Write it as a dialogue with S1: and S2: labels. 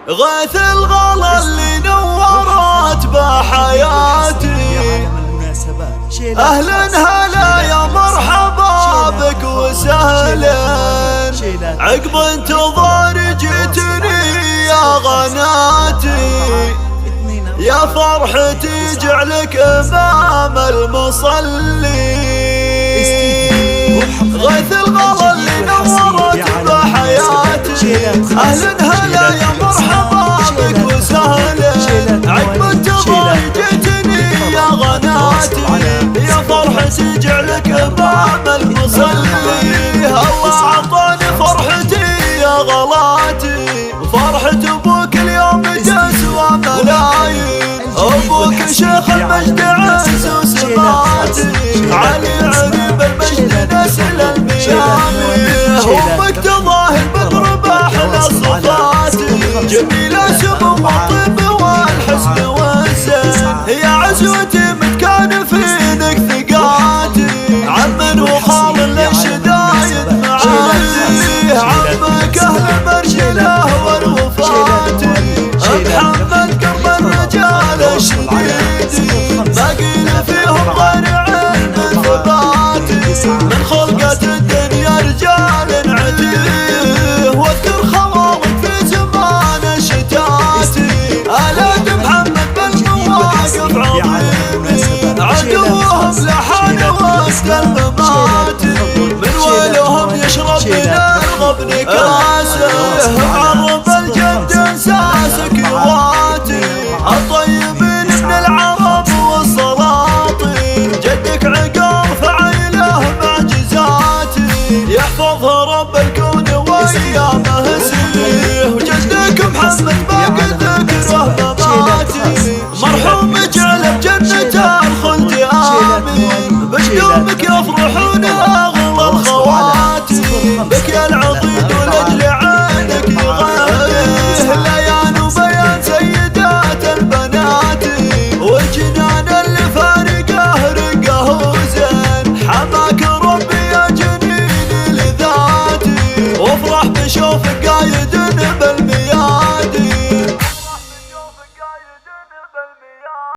S1: غيث الغلا اللي نورت بحياتي. أهلا هلا يا مرحبا بك وسهلا، عقب انتظار جيتني يا غناتي. يا فرحتي جعلك امام المصلي، غيث الغلا اللي نورت بحياتي. اهلا هلا يا مرحبا بك وسهلا، عقب انتظار جيتني يا غناتي. يا فرحتي جعلك امام المصلي. الله عطاني فرحتي يا غلاتي، فرحة ابوك اليوم تسوى ملايين. ابوك شيخ المجد عز وسماتي، علي عريب المجد نسل الميامي. امك تضاهي البدر باحلى صفاتي، جميلة سمو الطيب والحسن والزين. هي عزوتي متكان فينك ثقاتي، عم وخال للشدايد معاني. عمك اهل المرشله والوفاتي، محمد قرب الرجال الشديد. باقين فيهم غير علم ثباتي، من خلقة الدنيا رجال عتيه. واذكر خوارق في زمان الشتاتي، آلات محمد بالمواقف عظيمين. عدوهم لحن وسط الممات، من ويلهم يشرب من الغبن كاسه. عرب الجد انساسك يواتي، الطيبين من العرب والسلاطين. جدك عقاب فعيله معجزاتي، يحفظها رب الكون وايامه سيه. وجدك محمد باقي ذكره مماتي، مرحوم اجعله بجنة الخلد آمين. بقدومك يفرحون اغلى الخواتي،